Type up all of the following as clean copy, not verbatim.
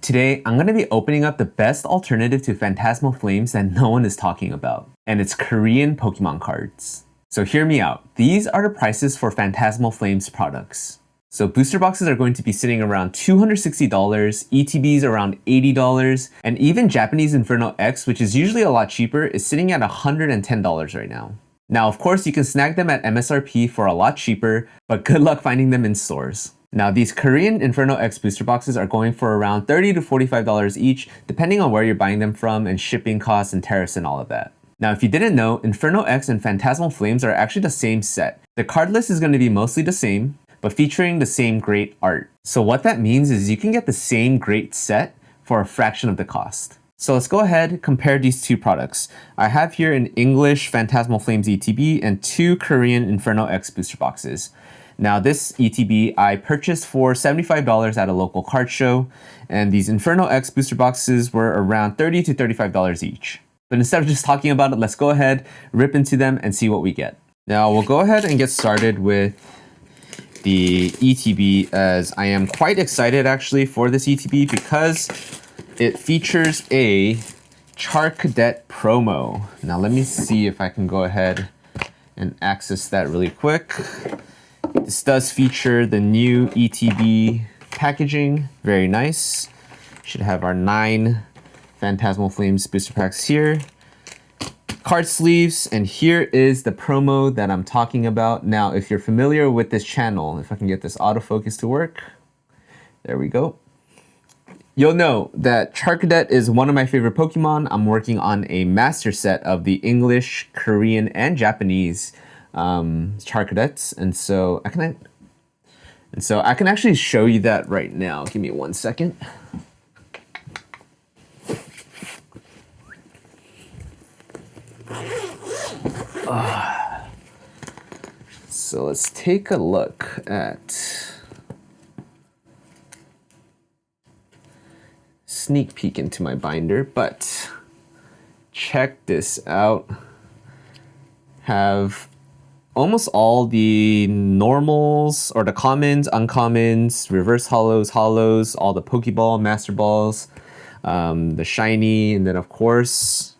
Today, I'm going to be opening up the best alternative to Phantasmal Flames that no one is talking about, and it's Korean Pokemon cards. So hear me out. These are the prices for Phantasmal Flames products. So booster boxes are going to be sitting around $260, ETBs around $80, and even Japanese Inferno X, which is usually a lot cheaper, is sitting at $110 right now. Now, of course, you can snag them at MSRP for a lot cheaper, but good luck finding them in stores. Now, these Korean Inferno X booster boxes are going for around $30 to $45 each, depending on where you're buying them from and shipping costs and tariffs and all of that. Now, if you didn't know, Inferno X and Phantasmal Flames are actually the same set. The card list is going to be mostly the same, but featuring the same great art. So what that means is you can get the same great set for a fraction of the cost. So let's go ahead and compare these two products. I have here an English Phantasmal Flames ETB and two Korean Inferno X booster boxes. Now this ETB I purchased for $75 at a local card show, and these Inferno X booster boxes were around $30 to $35 each. But instead of just talking about it, let's go ahead, rip into them and see what we get. Now we'll go ahead and get started with the ETB, as I am quite excited actually for this ETB because it features a Char Cadet promo. Now let me see if I can go ahead and access that really quick. This does feature the new ETB packaging, very nice. Should have our 9 Phantasmal Flames booster packs here. Card sleeves, and here is the promo that I'm talking about. Now, if you're familiar with this channel, if I can get this autofocus to work, there we go. You'll know that Char Cadet is one of my favorite Pokemon. I'm working on a master set of the English, Korean, and Japanese Char Cadets, and so I can actually show you that right now. Give me 1 second. So let's take a look at sneak peek into my binder, but check this out. Have almost all the normals, or the commons, uncommons, reverse hollows, hollows, all the Pokeball, Master Balls, the shiny, and then of course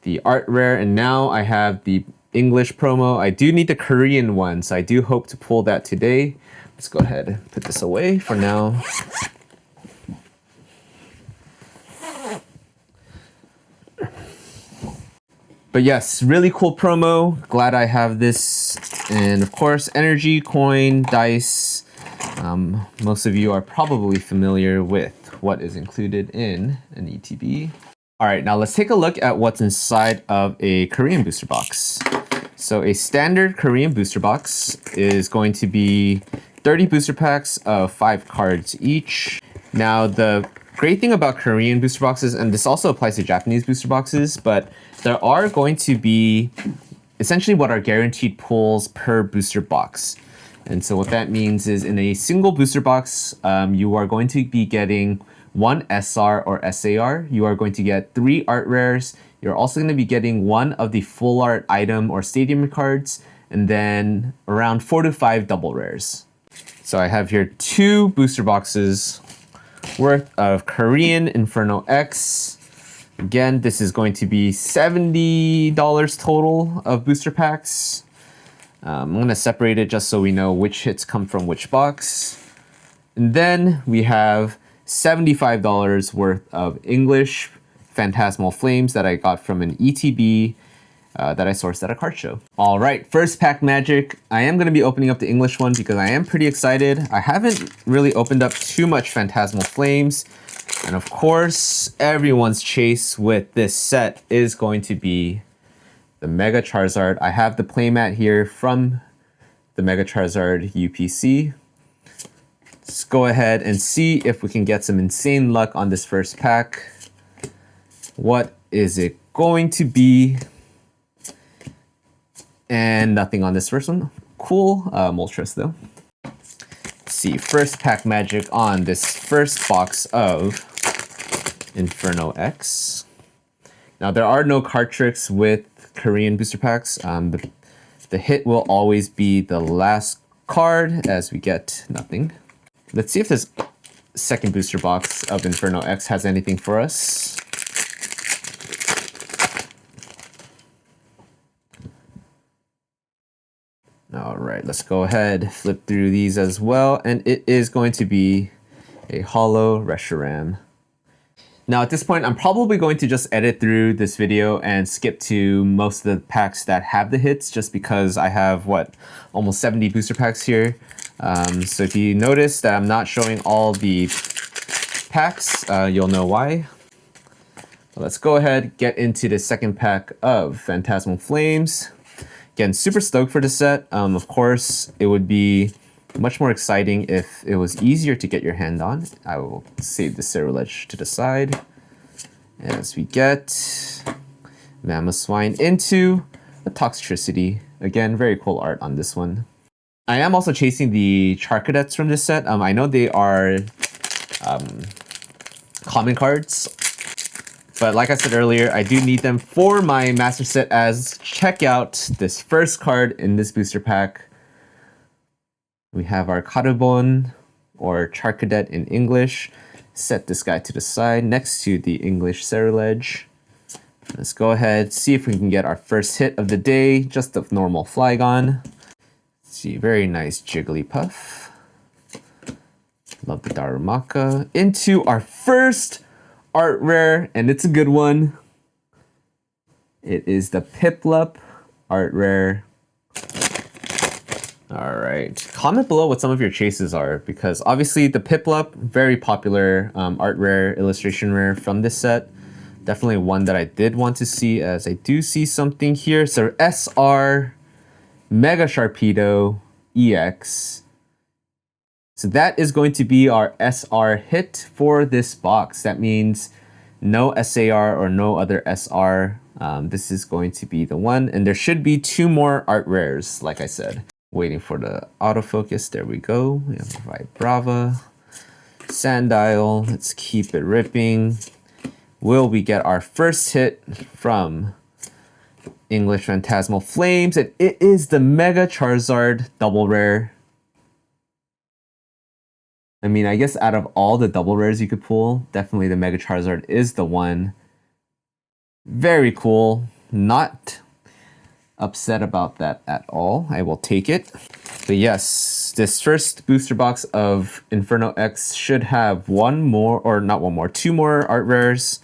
the art rare. And now I have the English promo. I do need the Korean one, so I do hope to pull that today. Let's go ahead and put this away for now. But yes, really cool promo. Glad I have this. And of course, energy, coin, dice. Most of you are probably familiar with what is included in an ETB. All right, now let's take a look at what's inside of a Korean booster box. So a standard Korean booster box is going to be 30 booster packs of 5 cards each. Now the great thing about Korean booster boxes, and this also applies to Japanese booster boxes, but there are going to be essentially what are guaranteed pulls per booster box. And so what that means is in a single booster box, you are going to be getting 1 SR or SAR. You are going to get 3 art rares. You're also going to be getting 1 of the full art item or stadium cards, and then around 4 to 5 double rares. So I have here 2 booster boxes worth of Korean Inferno X. Again, this is going to be $70 total of booster packs. I'm going to separate it just so we know which hits come from which box. And then we have $75 worth of English Phantasmal Flames that I got from an ETB that I sourced at a card show. All right, first pack magic. I am going to be opening up the English one because I am pretty excited. I haven't really opened up too much Phantasmal Flames. And of course, everyone's chase with this set is going to be the Mega Charizard. I have the playmat here from the Mega Charizard UPC. Let's go ahead and see if we can get some insane luck on this first pack. What is it going to be? And nothing on this first one. Cool. Moltres though. Let's see, first pack magic on this first box of Inferno X. Now there are no card tricks with Korean booster packs. The hit will always be the last card as we get nothing. Let's see if there's second booster box of Inferno X has anything for us. All right, let's go ahead, flip through these as well, and it is going to be a holo Reshiram. Now at this point, I'm probably going to just edit through this video and skip to most of the packs that have the hits, just because I have, almost 70 booster packs here. So if you notice that I'm not showing all the packs, you'll know why. But let's go ahead, get into the second pack of Phantasmal Flames. Again, super stoked for this set. Of course, it would be much more exciting if it was easier to get your hand on. I will save the Cerulege to the side. As we get Mamoswine into a Toxtricity. Again, very cool art on this one. I am also chasing the Charcadets from this set. I know they are common cards, but like I said earlier, I do need them for my master set, as check out this first card in this booster pack. We have our Karubon, or Charcadet in English. Set this guy to the side next to the English Cerulege. Let's go ahead, see if we can get our first hit of the day, just a normal Flygon. See, very nice Jigglypuff. Love the Darumaka. Into our first art rare, and it's a good one. It is the Piplup art rare. All right, comment below what some of your chases are, because obviously the Piplup, very popular art rare, illustration rare from this set. Definitely one that I did want to see, as I do see something here. So SR Mega Sharpedo EX. So that is going to be our SR hit for this box. That means no SAR or no other SR. This is going to be the one, and there should be 2 more art rares, like I said. Waiting for the autofocus. There we go. We have Vibrava, Sandile. Let's keep it ripping. Will we get our first hit from English Phantasmal Flames? And it is the Mega Charizard double rare. I mean, I guess out of all the double rares you could pull, definitely the Mega Charizard is the one. Very cool. Not upset about that at all. I will take it. But yes, this first booster box of Inferno X should have 1 more, or not 1 more, 2 more art rares.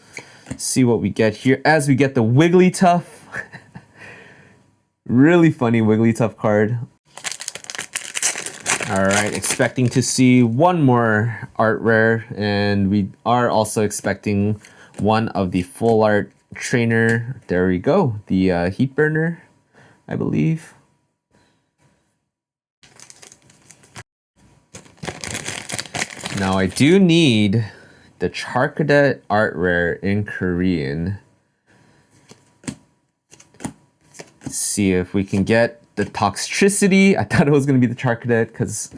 See what we get here as we get the Wigglytuff. Really funny Wigglytuff card. All right, expecting to see 1 more art rare, and we are also expecting 1 of the full art trainer. There we go, the Heat Burner, I believe. Now I do need the Charcadet art rare in Korean. Let's see if we can get the Toxtricity. I thought it was going to be the Charcadet because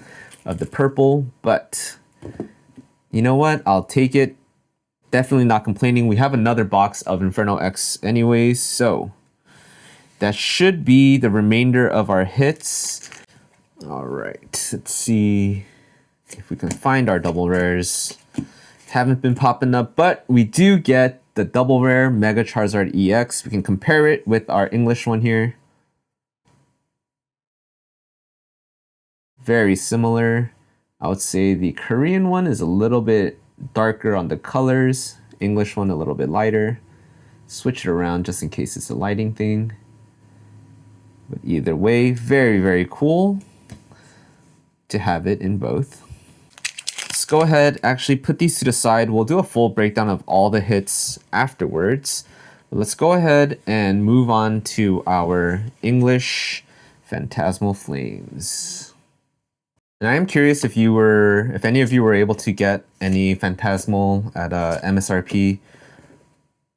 of the purple, but you know what? I'll take it. Definitely not complaining. We have another box of Inferno X anyways, so that should be the remainder of our hits. All right, let's see if we can find our double rares. Haven't been popping up, but we do get the double rare Mega Charizard EX. We can compare it with our English one here. Very similar. I would say the Korean one is a little bit darker on the colors. English one a little bit lighter. Switch it around just in case it's a lighting thing. But either way, very, very cool to have it in both. Let's go ahead, actually put these to the side. We'll do a full breakdown of all the hits afterwards. But let's go ahead and move on to our English Phantasmal Flames. And I am curious if any of you were able to get any Phantasmal at MSRP.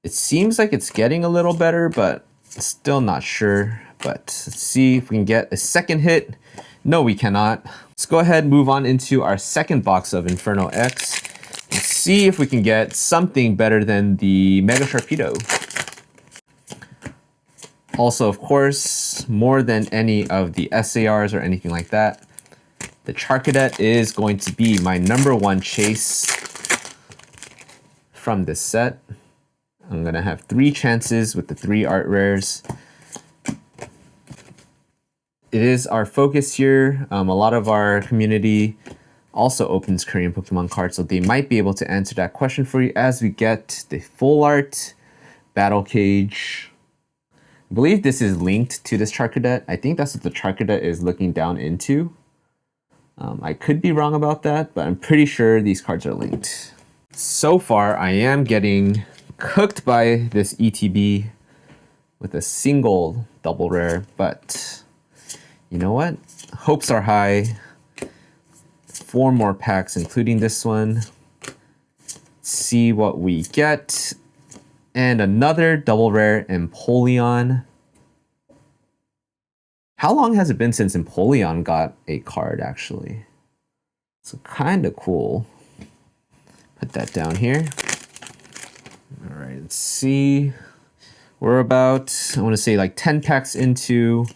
It seems like it's getting a little better, but still not sure. But let's see if we can get a second hit. No, we cannot. Let's go ahead and move on into our second box of Inferno X. Let's see if we can get something better than the Mega Sharpedo. Also, of course, more than any of the SARs or anything like that, the Charcadet is going to be my #1 chase. from this set. I'm gonna have 3 chances with the 3 art rares. It is our focus here. A lot of our community also opens Korean Pokemon cards, so they might be able to answer that question for you as we get the full art battle cage. I believe this is linked to this Charcadet. I think that's what the Charcadet is looking down into. I could be wrong about that, but I'm pretty sure these cards are linked. So far, I am getting cooked by this ETB with a single double rare, but you know what? Hopes are high. 4 more packs, including this one. See what we get. And another double rare Empoleon. How long has it been since Empoleon got a card, actually? So kind of cool. Put that down here. All right, let's see. We're about, I want to say like 10 packs into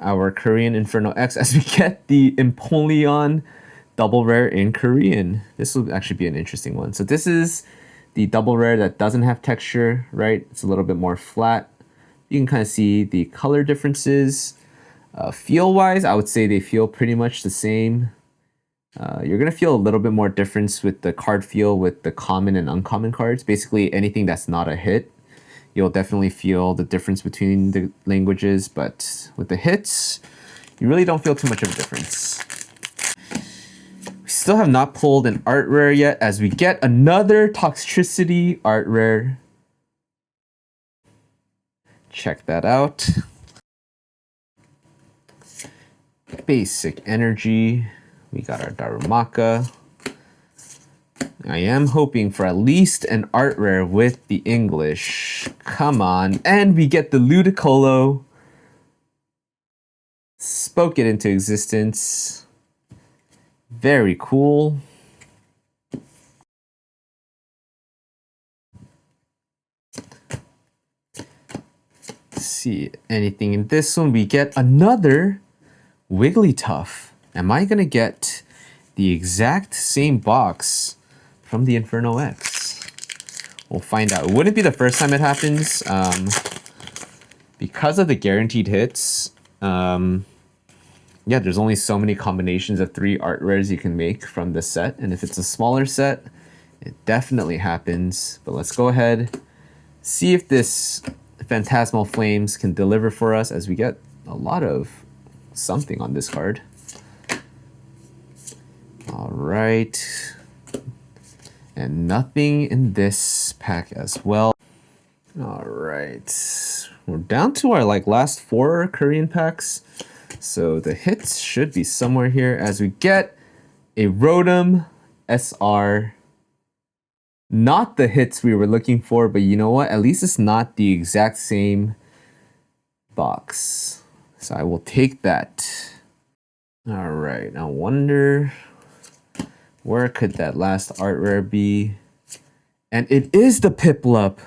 our Korean Inferno X as we get the Empoleon double rare in Korean. This will actually be an interesting one. So this is the double rare that doesn't have texture, right? It's a little bit more flat. You can kind of see the color differences. Feel-wise, I would say they feel pretty much the same. You're going to feel a little bit more difference with the card feel with the common and uncommon cards. Basically, anything that's not a hit, you'll definitely feel the difference between the languages. But with the hits, you really don't feel too much of a difference. We still have not pulled an art rare yet as we get another Toxtricity art rare. Check that out. Basic energy. We got our Darumaka. I am hoping for at least an art rare with the English. Come on. And we get the Ludicolo. Spoke it into existence. Very cool. Let's see anything in this one. We get another Wigglytuff. Am I gonna get the exact same box from the Inferno X? We'll find out. It wouldn't be the first time it happens. Because of the guaranteed hits, yeah, there's only so many combinations of 3 art rares you can make from this set. And if it's a smaller set, it definitely happens. But let's go ahead, see if this Phantasmal Flames can deliver for us as we get a lot of something on this card. All right. And nothing in this pack as well. All right. We're down to our last 4 Korean packs. So the hits should be somewhere here as we get a Rotom SR. Not the hits we were looking for, but you know what? At least it's not the exact same box. So I will take that. All right, I wonder where could that last art rare be? And it is the Piplup.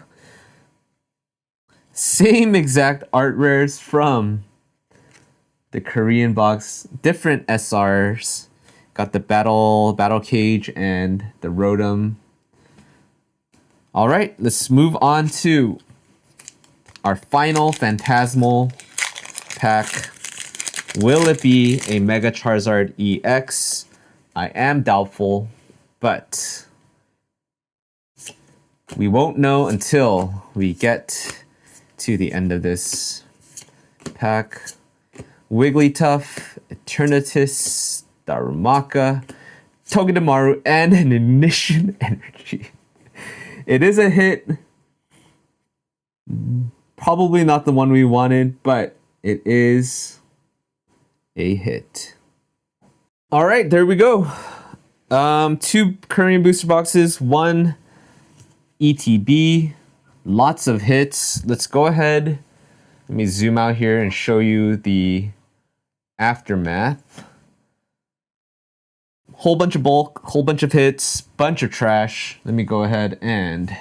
Same exact art rares from the Korean box. Different SRs. Got the battle cage and the Rotom. All right, let's move on to our final Phantasmal pack. Will it be a Mega Charizard EX? I am doubtful, but we won't know until we get to the end of this pack. Wigglytuff, Eternatus, Darumaka, Togedemaru, and an Ignition Energy. It is a hit. Probably not the one we wanted, but it is a hit. All right, there we go. 2 Korean booster boxes, 1 ETB, lots of hits. Let's go ahead. Let me zoom out here and show you the aftermath. Whole bunch of bulk, whole bunch of hits, bunch of trash. Let me go ahead and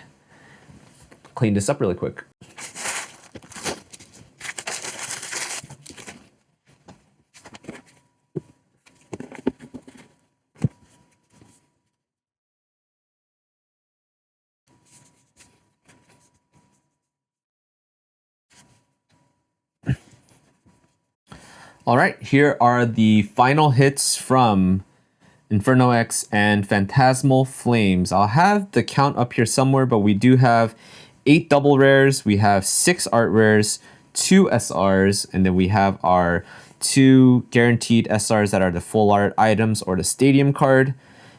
clean this up really quick. All right, here are the final hits from Inferno X and Phantasmal Flames. I'll have the count up here somewhere, but we do have 8 double rares, we have 6 art rares, 2 SRs, and then we have our 2 guaranteed SRs that are the full art items or the stadium card.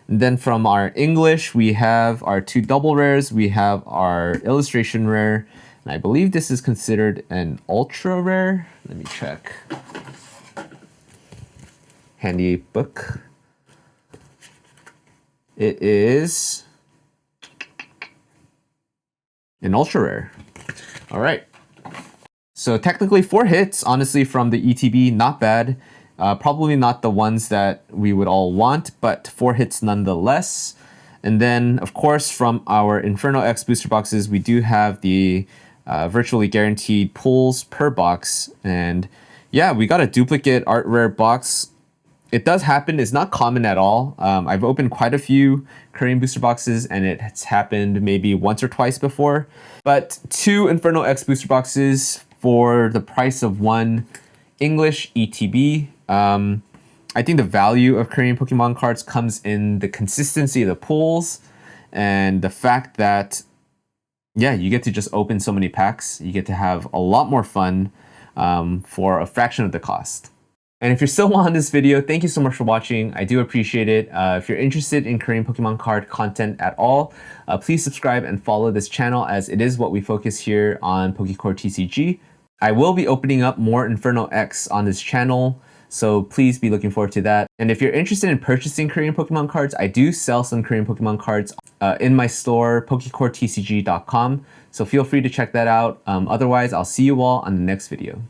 And then from our English, we have our 2 double rares, we have our illustration rare, and I believe this is considered an ultra rare. Let me check. Handy book. It is an ultra rare. All right. So technically 4 hits, honestly, from the ETB, not bad. Probably not the ones that we would all want, but 4 hits nonetheless. And then, of course, from our Inferno X booster boxes, we do have the virtually guaranteed pulls per box. And yeah, we got a duplicate art rare box. It does happen. It's not common at all. I've opened quite a few Korean booster boxes and it's happened maybe once or twice before. But 2 Inferno X booster boxes for the price of 1 English ETB. I think the value of Korean Pokemon cards comes in the consistency of the pulls and the fact that, yeah, you get to just open so many packs. You get to have a lot more fun for a fraction of the cost. And if you're still on this video, thank you so much for watching. I do appreciate it. If you're interested in Korean Pokemon card content at all, please subscribe and follow this channel as it is what we focus here on PokeCore TCG. I will be opening up more Inferno X on this channel, so please be looking forward to that. And if you're interested in purchasing Korean Pokemon cards, I do sell some Korean Pokemon cards in my store, PokeCoreTCG.com. So feel free to check that out. Otherwise, I'll see you all on the next video.